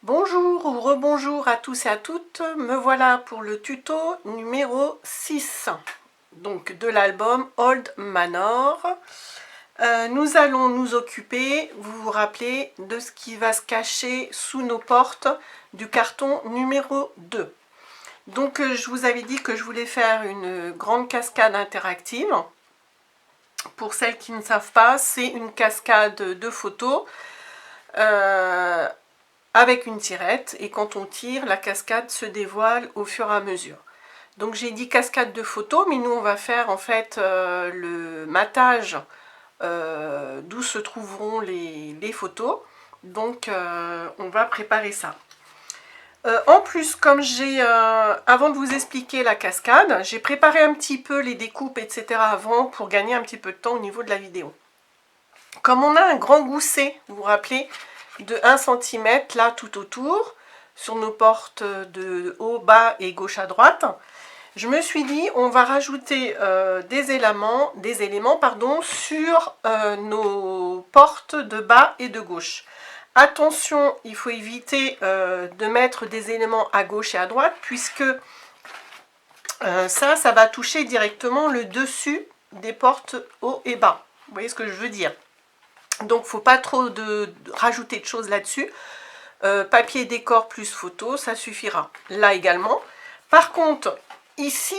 Bonjour ou rebonjour à tous et à toutes, me voilà pour le tuto numéro 6 donc de l'album Old Manor. Nous allons nous occuper, vous vous rappelez, de ce qui va se cacher sous nos portes du carton numéro 2. Donc je vous avais dit que je voulais faire une grande cascade interactive. Pour celles qui ne savent pas, c'est une cascade de photos avec une tirette, et quand on tire, la cascade se dévoile au fur et à mesure. Donc j'ai dit cascade de photos, mais nous on va faire en fait le matage d'où se trouveront les photos. Donc on va préparer ça. En plus, comme j'ai, avant de vous expliquer la cascade, j'ai préparé un petit peu les découpes, etc. avant pour gagner un petit peu de temps au niveau de la vidéo. Comme on a un grand gousset, vous vous rappelez, de 1 cm là tout autour, sur nos portes de haut, bas et gauche à droite, je me suis dit on va rajouter des éléments sur nos portes de bas et de gauche. Attention, il faut éviter de mettre des éléments à gauche et à droite, puisque ça va toucher directement le dessus des portes haut et bas. Vous voyez ce que je veux dire? Donc, il ne faut pas trop rajouter de choses là-dessus. Papier décor plus photo, ça suffira. Là également. Par contre, ici,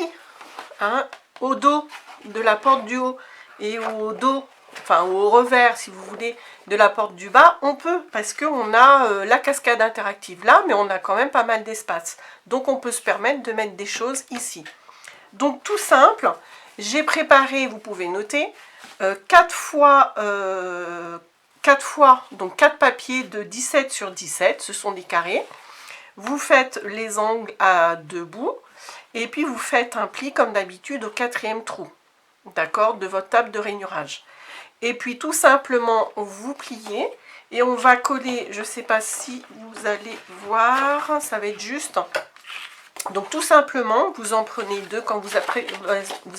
hein, au dos de la porte du haut et au dos, enfin au revers, si vous voulez, de la porte du bas, on peut, parce qu'on a la cascade interactive là, mais on a quand même pas mal d'espace. Donc, on peut se permettre de mettre des choses ici. Donc, tout simple, j'ai préparé, vous pouvez noter, 4 fois, donc 4 papiers de 17 sur 17, ce sont des carrés. Vous faites les angles à 2 bouts, et puis vous faites un pli comme d'habitude au 4e trou, d'accord, de votre table de rainurage. Et puis tout simplement, vous pliez, et on va coller, je ne sais pas si vous allez voir, ça va être juste. Donc tout simplement, vous en prenez 2 quand vous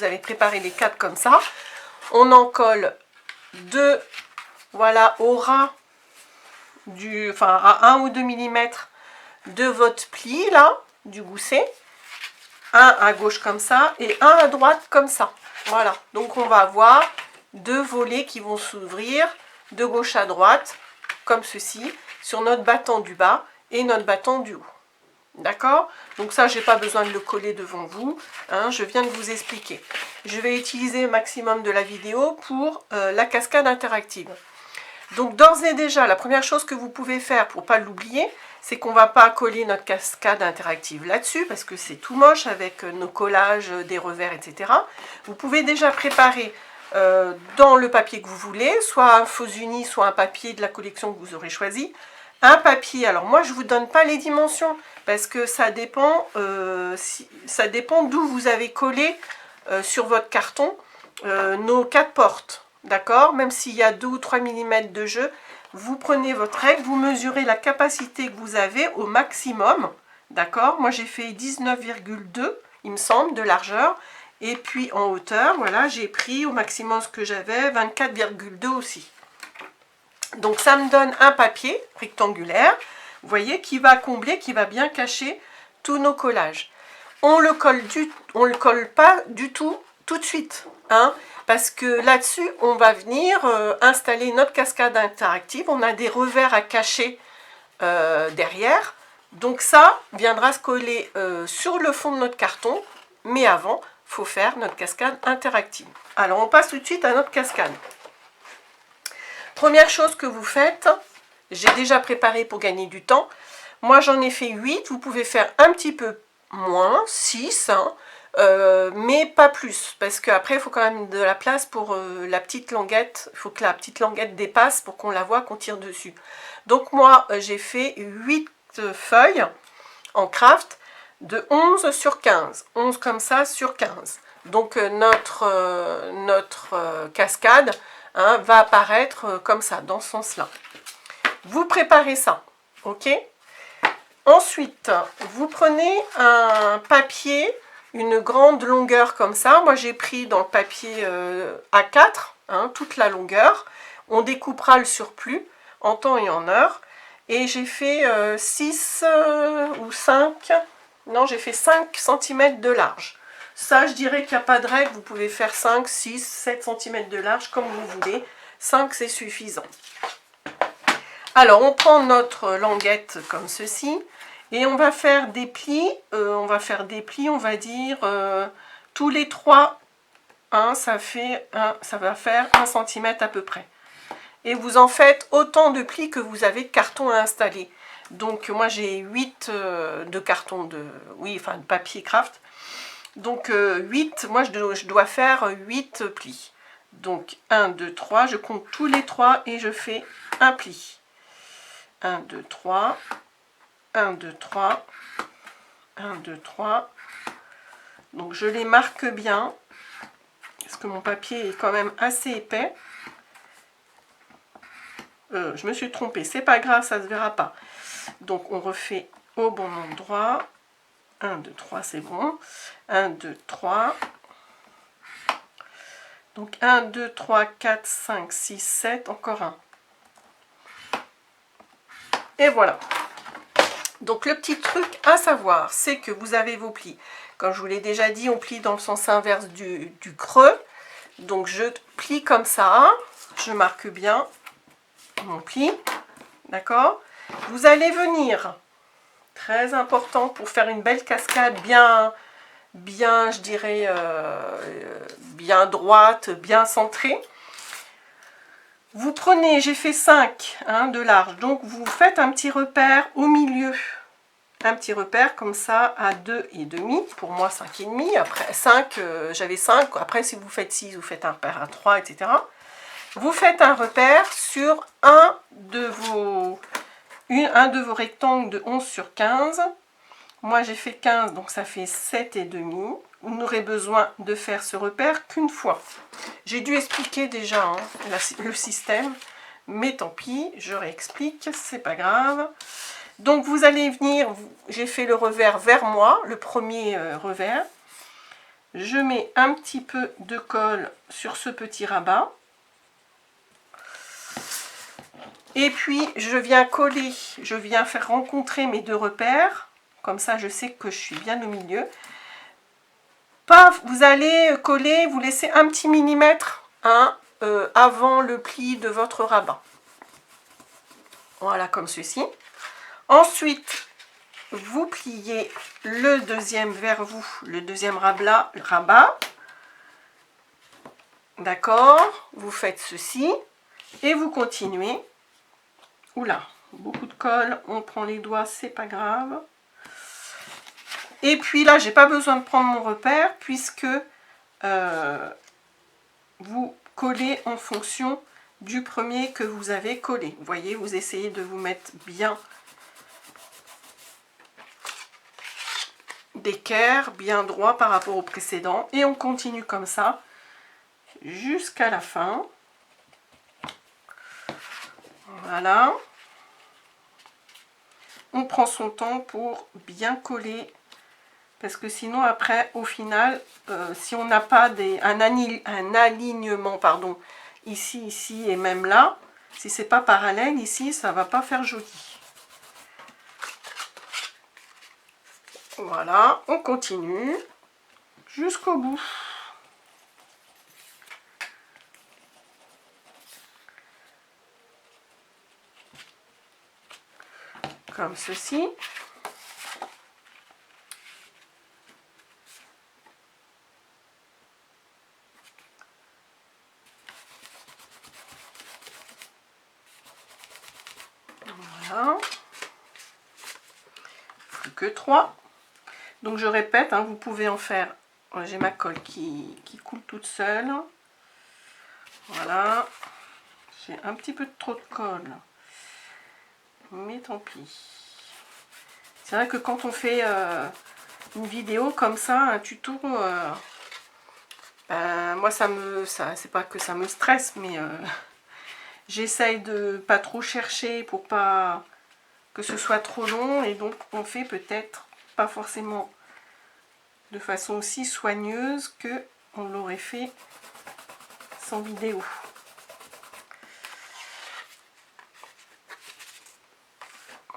avez préparé les 4 comme ça. On en colle 2, voilà, au ras à 1 ou 2 mm de votre pli là, du gousset. Un à gauche comme ça et un à droite comme ça. Voilà, donc on va avoir 2 volets qui vont s'ouvrir de gauche à droite, comme ceci, sur notre battant du bas et notre battant du haut. D'accord? Donc ça, j'ai pas besoin de le coller devant vous, hein, je viens de vous expliquer. Je vais utiliser le maximum de la vidéo pour la cascade interactive. Donc d'ores et déjà, la première chose que vous pouvez faire pour pas l'oublier, c'est qu'on va pas coller notre cascade interactive là-dessus, parce que c'est tout moche avec nos collages, des revers, etc. Vous pouvez déjà préparer dans le papier que vous voulez, soit un faux uni, soit un papier de la collection que vous aurez choisi. Un papier, alors moi je ne vous donne pas les dimensions, parce que ça dépend, d'où vous avez collé sur votre carton nos 4 portes, d'accord? Même s'il y a 2 ou 3 mm de jeu, vous prenez votre règle, vous mesurez la capacité que vous avez au maximum, d'accord? Moi j'ai fait 19,2, il me semble, de largeur, et puis en hauteur, voilà, j'ai pris au maximum ce que j'avais, 24,2 aussi. Donc ça me donne un papier rectangulaire, vous voyez, qui va combler, qui va bien cacher tous nos collages. On le colle pas du tout de suite, hein, parce que là-dessus, on va venir installer notre cascade interactive. On a des revers à cacher derrière. Donc ça viendra se coller sur le fond de notre carton, mais avant, il faut faire notre cascade interactive. Alors on passe tout de suite à notre cascade. Première chose que vous faites, j'ai déjà préparé pour gagner du temps. Moi, j'en ai fait 8. Vous pouvez faire un petit peu moins, 6, hein, mais pas plus. Parce qu'après, il faut quand même de la place pour la petite languette. Il faut que la petite languette dépasse pour qu'on la voit, qu'on tire dessus. Donc moi, j'ai fait 8 feuilles en craft de 11 sur 15. 11 comme ça sur 15. Donc notre cascade, hein, va apparaître comme ça, dans ce sens-là. Vous préparez ça, ok? Ensuite, vous prenez un papier, une grande longueur comme ça. Moi, j'ai pris dans le papier A4, hein, toute la longueur. On découpera le surplus en temps et en heure. Et j'ai fait 6 ou 5, non j'ai fait 5 cm de large. Ça je dirais qu'il n'y a pas de règle, vous pouvez faire 5, 6, 7 cm de large comme vous voulez. 5 c'est suffisant. Alors on prend notre languette comme ceci et on va faire des plis, on va dire tous les 3, hein, ça va faire 1 cm à peu près. Et vous en faites autant de plis que vous avez de carton à installer. Donc moi j'ai 8 de carton de papier craft. Donc 8, moi je dois faire 8 plis. Donc 1, 2, 3, je compte tous les 3 et je fais un pli. 1, 2, 3, 1, 2, 3, 1, 2, 3. Donc je les marque bien, parce que mon papier est quand même assez épais. Je me suis trompée, c'est pas grave, ça se verra pas. Donc on refait au bon endroit. 1, 2, 3, c'est bon. 1, 2, 3. Donc 1, 2, 3, 4, 5, 6, 7, encore un. Et voilà. Donc le petit truc à savoir, c'est que vous avez vos plis. Comme je vous l'ai déjà dit, on plie dans le sens inverse du creux. Donc je plie comme ça, je marque bien mon pli, d'accord? Vous allez venir, très important pour faire une belle cascade bien je dirais, bien droite, bien centrée. Vous prenez, j'ai fait 5 de large, donc vous faites un petit repère au milieu. Un petit repère comme ça à 2,5, pour moi 5,5, après 5, j'avais 5, après si vous faites 6, vous faites un repère à 3, etc. Vous faites un repère sur un de vos rectangles de 11 sur 15. Moi j'ai fait 15, donc ça fait 7,5. Vous n'aurez besoin de faire ce repère qu'une fois. J'ai dû expliquer déjà le système, mais tant pis, je réexplique, c'est pas grave. Donc vous allez venir, j'ai fait le revers vers moi, le premier revers. Je mets un petit peu de colle sur ce petit rabat. Et puis je viens coller, je viens faire rencontrer mes deux repères. Comme ça je sais que je suis bien au milieu. Paf, vous allez coller, vous laissez un petit millimètre avant le pli de votre rabat. Voilà, comme ceci. Ensuite, vous pliez le deuxième vers vous, le deuxième rabat. D'accord, vous faites ceci et vous continuez. Oula, beaucoup de colle, on prend les doigts, c'est pas grave. Et puis là, j'ai pas besoin de prendre mon repère puisque vous collez en fonction du premier que vous avez collé. Vous voyez, vous essayez de vous mettre bien d'équerre, bien droit par rapport au précédent. Et on continue comme ça jusqu'à la fin. Voilà. On prend son temps pour bien coller. Parce que sinon, après, au final, si on n'a pas un alignement, pardon, ici et même là, si c'est pas parallèle ici, ça va pas faire joli. Voilà, on continue jusqu'au bout. Comme ceci. Voilà. Plus que 3. Donc je répète, vous pouvez en faire. J'ai ma colle qui coule toute seule. Voilà. J'ai un petit peu trop de colle. Mais tant pis. C'est vrai que quand on fait une vidéo comme ça, un tuto, moi c'est pas que ça me stresse, mais j'essaye de pas trop chercher pour pas que ce soit trop long, et donc on fait peut-être pas forcément de façon aussi soigneuse que on l'aurait fait sans vidéo.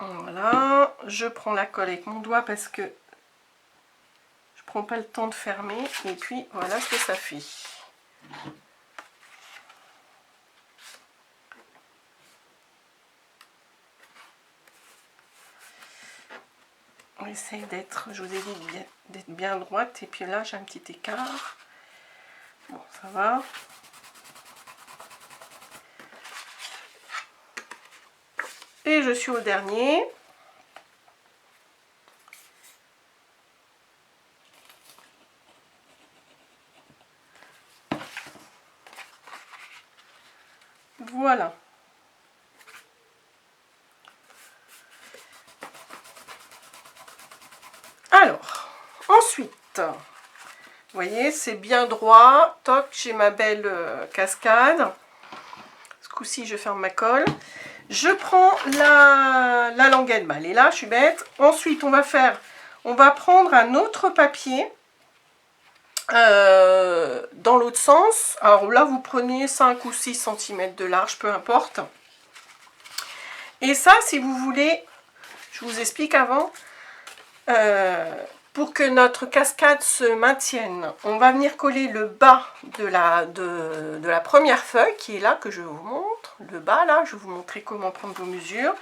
Voilà, je prends la colle avec mon doigt parce que je prends pas le temps de fermer. Et puis voilà ce que ça fait. On essaye d'être, je vous ai dit, d'être bien droite. Et puis là, j'ai un petit écart. Bon, ça va. Et je suis au dernier. Voilà. Alors, ensuite, vous voyez, c'est bien droit. Toc, j'ai ma belle cascade. Ce coup-ci, je ferme ma colle. Je prends la languette. Bah, elle est là, je suis bête. Ensuite, on va prendre un autre papier dans l'autre sens. Alors là, vous prenez 5 ou 6 cm de large, peu importe. Et ça, si vous voulez, je vous explique avant, pour que notre cascade se maintienne, on va venir coller le bas de la première feuille qui est là, que je vous montre. Le bas, là, je vais vous montrer comment prendre vos mesures.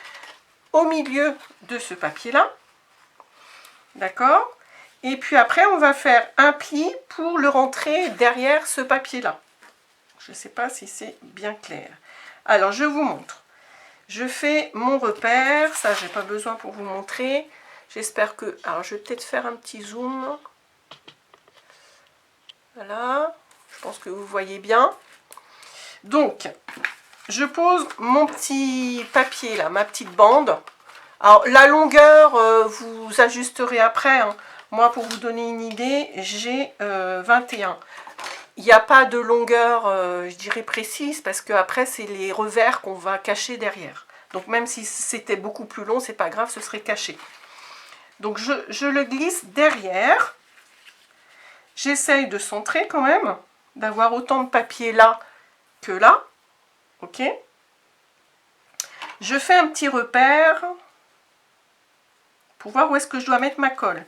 Au milieu de ce papier-là. D'accord? Et puis après, on va faire un pli pour le rentrer derrière ce papier-là. Je ne sais pas si c'est bien clair. Alors, je vous montre. Je fais mon repère. Ça, j'ai pas besoin pour vous montrer. J'espère que... Alors, je vais peut-être faire un petit zoom. Voilà. Je pense que vous voyez bien. Donc, je pose mon petit papier, là, ma petite bande. Alors, la longueur, vous ajusterez après. Hein. Moi, pour vous donner une idée, j'ai 21. Il n'y a pas de longueur, je dirais, précise, parce que après c'est les revers qu'on va cacher derrière. Donc, même si c'était beaucoup plus long, c'est pas grave, ce serait caché. Donc, je le glisse derrière. J'essaye de centrer quand même, d'avoir autant de papier là que là. Ok. Je fais un petit repère pour voir où est-ce que je dois mettre ma colle.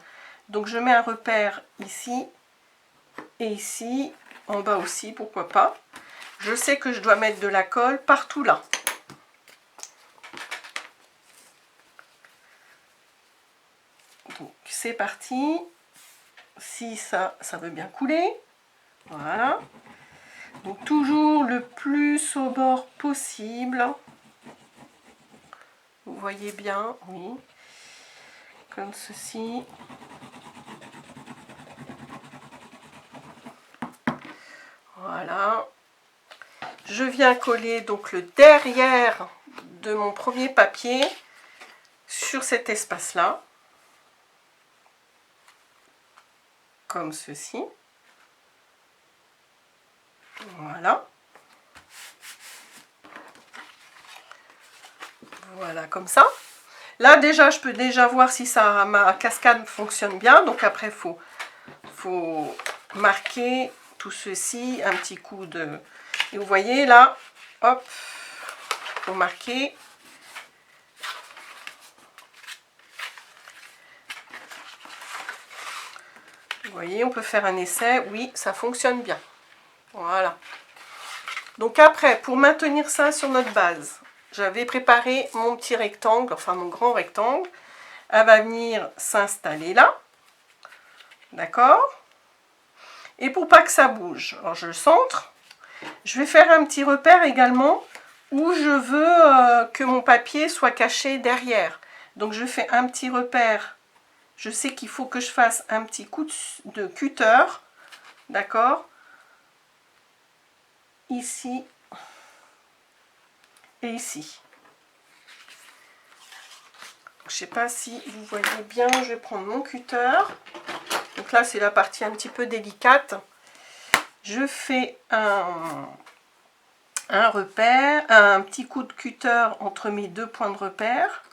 Donc je mets un repère ici et ici, en bas aussi, pourquoi pas. Je sais que je dois mettre de la colle partout là. Donc c'est parti. Si ça veut bien couler. Voilà. Donc toujours le plus au bord possible. Vous voyez bien, oui. Comme ceci. Voilà. Je viens coller donc le derrière de mon premier papier sur cet espace-là. Comme ceci. Voilà. Voilà, comme ça. Là, déjà, je peux déjà voir si ma cascade fonctionne bien. Donc après, il faut marquer tout ceci, un petit coup de... Et vous voyez, là, hop, il faut marquer. Vous voyez, on peut faire un essai. Oui, ça fonctionne bien. Voilà. Donc après, pour maintenir ça sur notre base, j'avais préparé mon petit rectangle, enfin mon grand rectangle. Elle va venir s'installer là. D'accord? Et pour pas que ça bouge, alors je le centre. Je vais faire un petit repère également où je veux que mon papier soit caché derrière. Donc je fais un petit repère. Je sais qu'il faut que je fasse un petit coup de cutter. D'accord? Ici et ici. Je ne sais pas si vous voyez bien, je vais prendre mon cutter. Donc là, c'est la partie un petit peu délicate. Je fais un repère, un petit coup de cutter entre mes deux points de repère.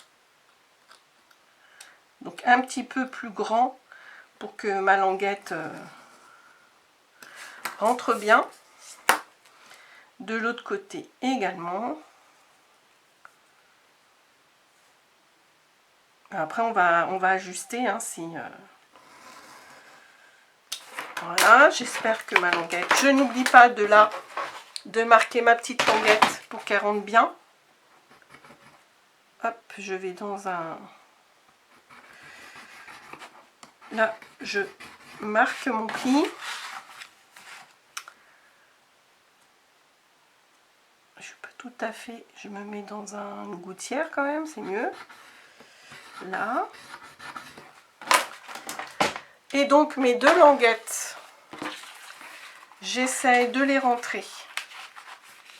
Donc un petit peu plus grand pour que ma languette rentre bien. De l'autre côté également. Après, on va ajuster, hein, si... Voilà, j'espère que ma languette... Je n'oublie pas de marquer ma petite languette pour qu'elle rentre bien. Hop, je vais dans un... Là, je marque mon pli. Je suis pas tout à fait... Je me mets dans une gouttière quand même, c'est mieux. Là. Et donc, mes deux languettes, j'essaie de les rentrer.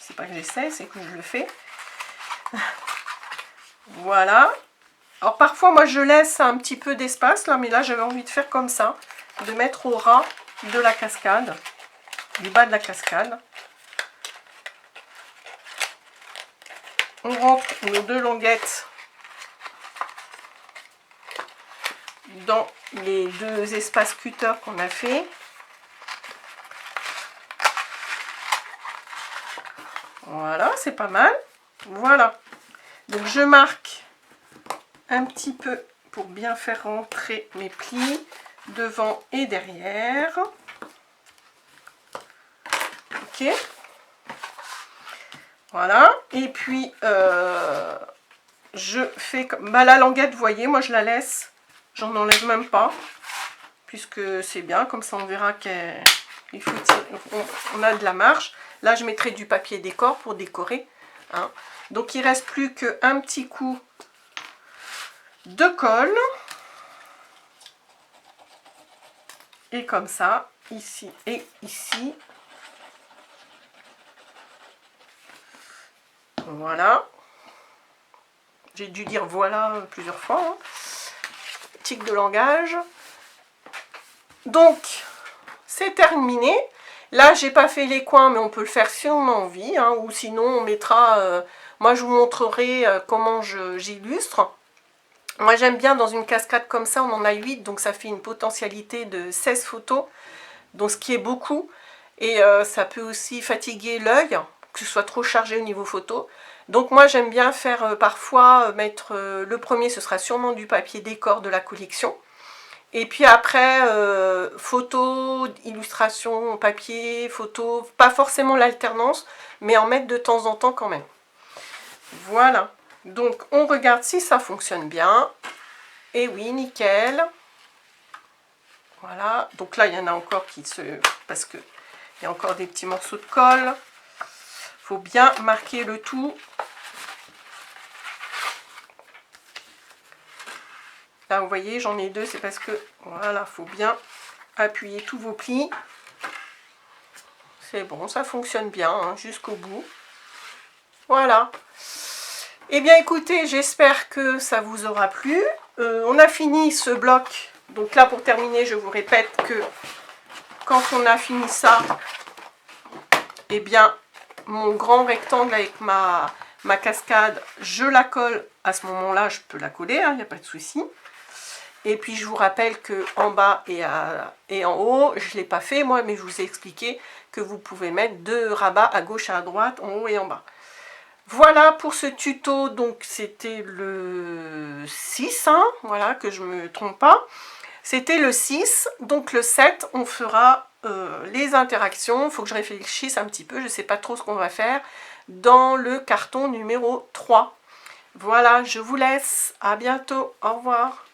C'est pas que j'essaie, c'est que je le fais. Voilà. Alors parfois moi je laisse un petit peu d'espace là, mais là j'avais envie de faire comme ça, de mettre au ras de la cascade, du bas de la cascade. On rentre nos deux languettes dans les deux espaces cutter qu'on a fait. Voilà, c'est pas mal. Voilà. Donc je marque un petit peu pour bien faire rentrer mes plis devant et derrière. Ok. Voilà. Et puis je fais comme la languette, vous voyez, moi je la laisse, j'en enlève même pas, puisque c'est bien, comme ça on verra qu'il faut tirer, on a de la marge. Là je mettrai du papier décor pour décorer, hein. Donc il reste plus qu'un petit coup de colle, et comme ça, ici et ici. Voilà. J'ai dû dire voilà plusieurs fois, hein. Tic de langage. Donc, c'est terminé. Là, j'ai pas fait les coins, mais on peut le faire si on a envie, hein, ou sinon on mettra... moi, je vous montrerai comment j'illustre. Moi, j'aime bien dans une cascade comme ça, on en a 8, donc ça fait une potentialité de 16 photos, donc ce qui est beaucoup. Et ça peut aussi fatiguer l'œil, que ce soit trop chargé au niveau photo. Donc moi, j'aime bien faire parfois mettre... le premier, ce sera sûrement du papier décor de la collection. Et puis après, photo, illustration, papier, photo, pas forcément l'alternance, mais en mettre de temps en temps quand même. Voilà. Donc, on regarde si ça fonctionne bien. Et oui, nickel. Voilà. Donc là, il y en a encore qui se... Parce qu'il y a encore des petits morceaux de colle. Il faut bien marquer le tout. Là, vous voyez, j'en ai deux. C'est parce que, voilà, il faut bien appuyer tous vos plis. C'est bon, ça fonctionne bien, hein, jusqu'au bout. Voilà. Eh bien écoutez, j'espère que ça vous aura plu. On a fini ce bloc. Donc là, pour terminer, je vous répète que quand on a fini ça, eh bien, mon grand rectangle avec ma cascade, je la colle. À ce moment-là, je peux la coller, hein, il n'y a pas de souci. Et puis, je vous rappelle que en bas et en haut, je ne l'ai pas fait moi, mais je vous ai expliqué que vous pouvez mettre 2 rabats à gauche et à droite, en haut et en bas. Voilà pour ce tuto, donc c'était le 6, hein, voilà, que je ne me trompe pas. C'était le 6, donc le 7, on fera les interactions. Il faut que je réfléchisse un petit peu, je ne sais pas trop ce qu'on va faire, dans le carton numéro 3. Voilà, je vous laisse, à bientôt, au revoir.